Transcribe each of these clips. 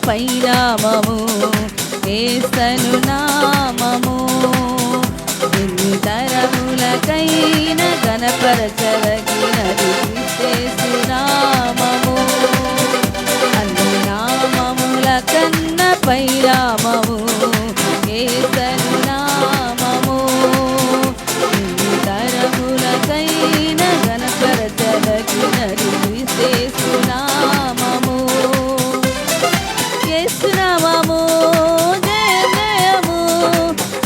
పరిణామము యేసను నామము. ఎన్ని తరములకైన ఘనపరచదగినది యేసు నామము. అన్ని నామముల కన్న పరిణామము యేసను నామము. ఎన్ని తరములకైన ఘనపరచదగినది యేసు నామము. యేసు నామము జయ జయము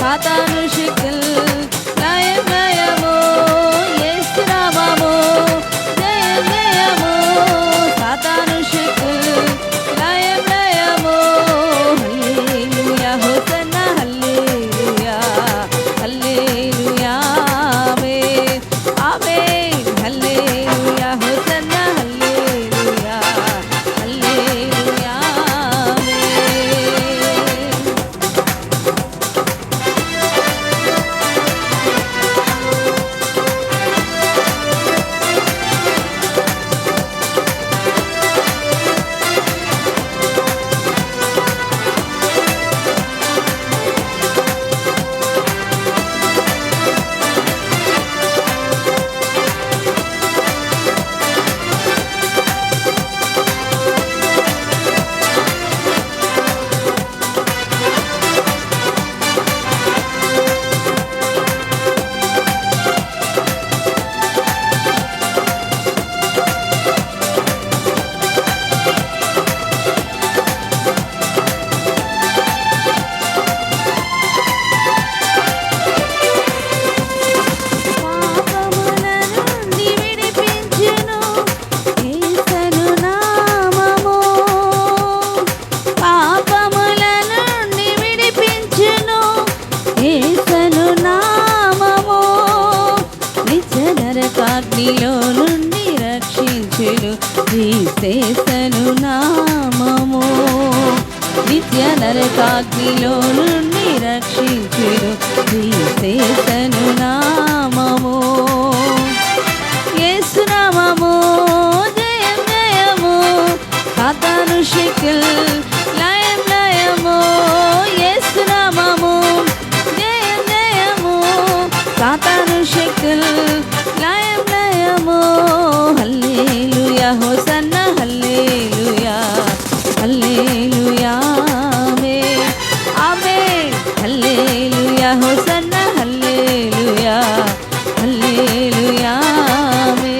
సాతాను శక్తుల్ లయం లయము. యేసు నామము జయ జయము సాతాను శక్తుల్ లయం లయము. హల్లెలూయా హోసన్నా హల్లెలూయా హల్లెలూయా ఆమేన్ ఆమేన్. హల్లెలూయా హోసన్నా హల్లెలూయా హల్లెలూయా నరకాగ్నిలో నుండి రక్షించును క్రీస్తేసను నామము. నిత్య నరకాగ్నిలో నుండి రక్షించును క్రీస్తేసను నామము. యేసు నామము జయం జయము సాతాను శక్తుల్ లయం లయము. యేసు నామము జయం జయము సాతాను శక్తుల్ లయం లయము. హల్లెలూయా హోసన్నా హల్లెలూయా హల్లెలూయా ఆమేన్ ఆమేన్. హల్లెలూయా హోసన్నా హల్లెలూయా హల్లెలూయా ఆమేన్.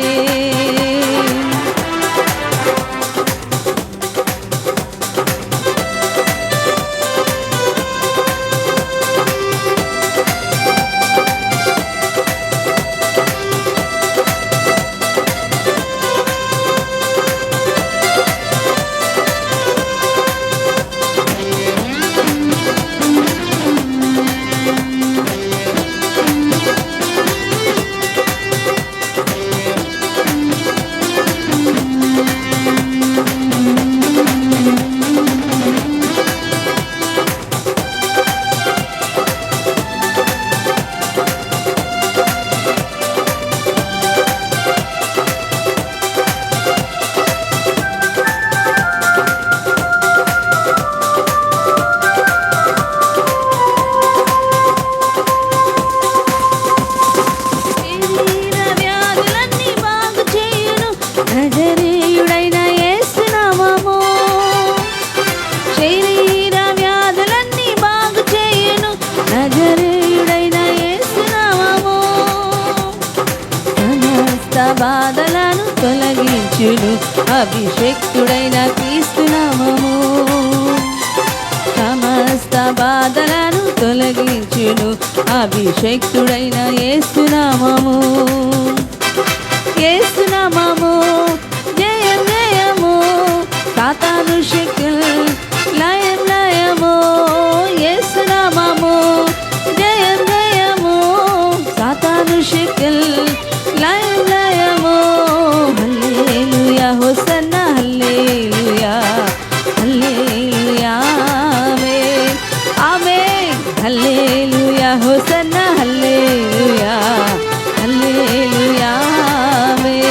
బాధలను తొలగించును అభిషేక్తుడైన క్రీస్తు నామము. సమస్త బాధలను తొలగించును అభిషేక్తుడైన యేసు నామము. యేసు నామము జయం జయము సాతాను శక్తుల్ లయం లయము. యేసు నామము జయం జయము సాతాను శక్తుల్ లయం లయము. హల్లెలూయా హోసన్నా హల్లెలూయా హల్లెలూయా ఆమేన్ ఆమేన్. హల్లెలూయా హోసన్నా హల్లెలూయా హల్లెలూయా ఆమేన్.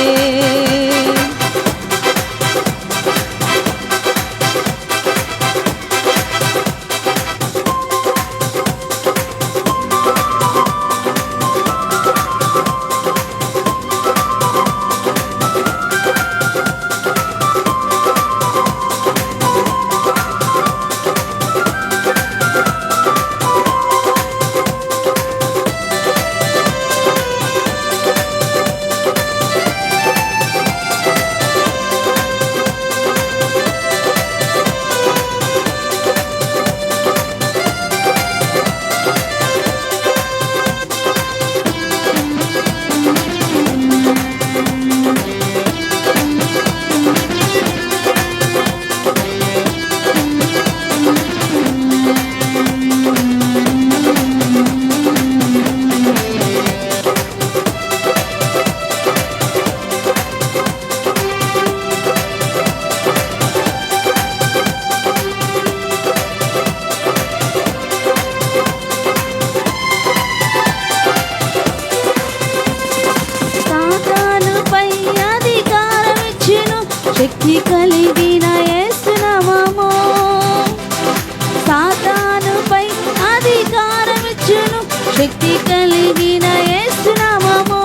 శక్తి కలిగిన యేసు నామము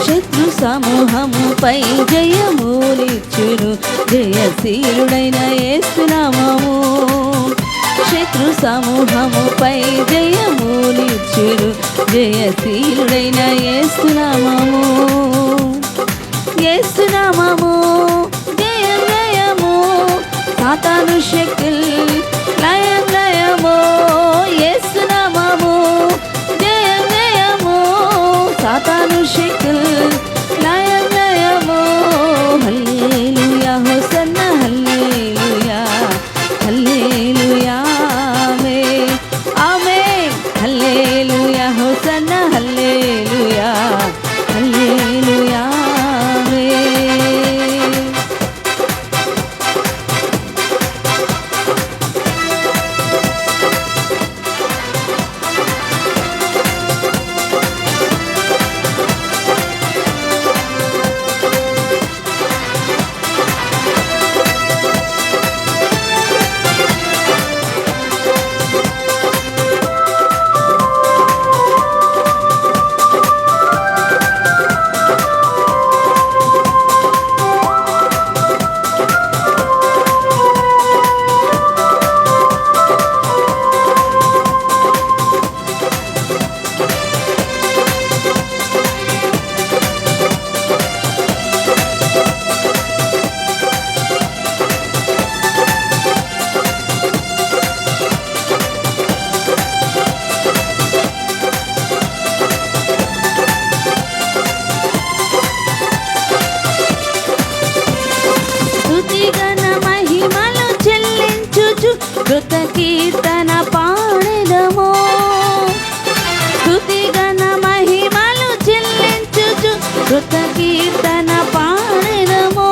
శత్రు సమూహముపై జయమునిచ్చును జయశీలుడైన యేసు నామము శత్రు సమూహముపై జయమునిచ్చును జయశీలుడైన యేసు నామము యేసు నామము జయం జయము సాతాను శక్తుల్ లయం లయము యేసు నామము జయం జయము సాతాను శక్తుల్ లయం లయము హల్లెలూయా హోసన్నా హల్లెలూయా హల్లెలూయా ఆమేన్ ఆమేన్ హల్లెలూయా హోసన్నా హల్లెలూయా హల్లెలూయా కృత కీర్తన పాడెదము స్తుతిగణ మహిమలు చెల్లించుచు కృత కీర్తన పాడెదము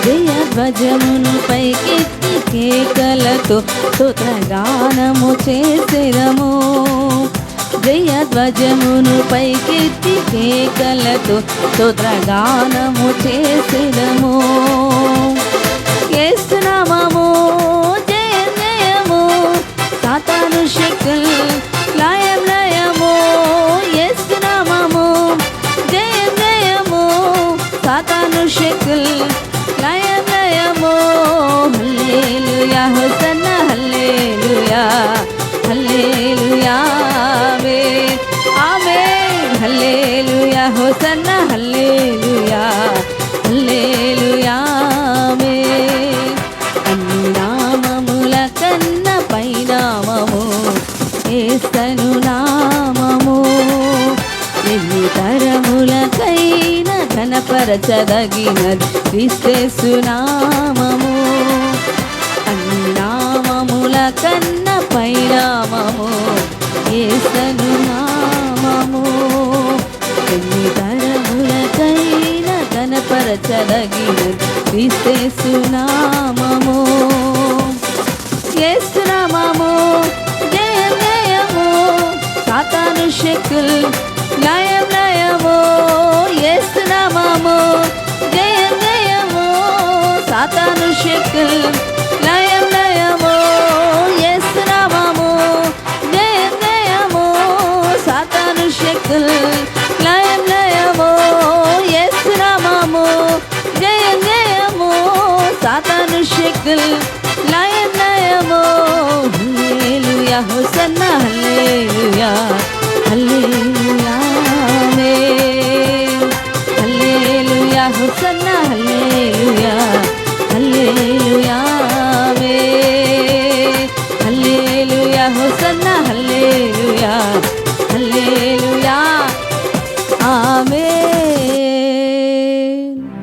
జయధ్వజమును పైకెత్తి కేకలతో స్తోత్రగానము చేసెదము జయధ్వజమును పైకెత్తి కేకలతో స్తోత్రగానము చేసెదము యేసు నామము సాతాను శక్తుల్ లయం లయము యేసు నామము జయం జయము సాతాను శక్తుల్ లయం లయము హల్లెలూయా హోసన్నా హల్లెలూయా హల్లెలూయా ఆమేన్ ఆమేన్ హల్లెలూయా హోసన్నా హల్లెలూయా హల్లెలూయా ఆమేన్ అన్ని నామముల కన్న పైనామము యేసు నామము ఎన్ని తరములకైన ఘనపరచదగినది క్రీస్తు నామము అన్ని నామముల కన్న పైనామము యేసు నామము ఎన్ని తరములకైన ఘనపరచదగినది క్రీస్తు నామము యేసు నామము జయం జయము సాతాను శక్తుల్ లయం లయము యేసు నామము జయం జయము సాతాను శక్తుల్ లయం లయము యేసు నామము జయం జయము సాతాను శక్తుల్ లయం లయము యేసు నామము జయం జయము సాతాను శక్తుల్ లయం లయము హల్లెలూయా హోసన్నా హల్లెలూయా హల్లెలూయా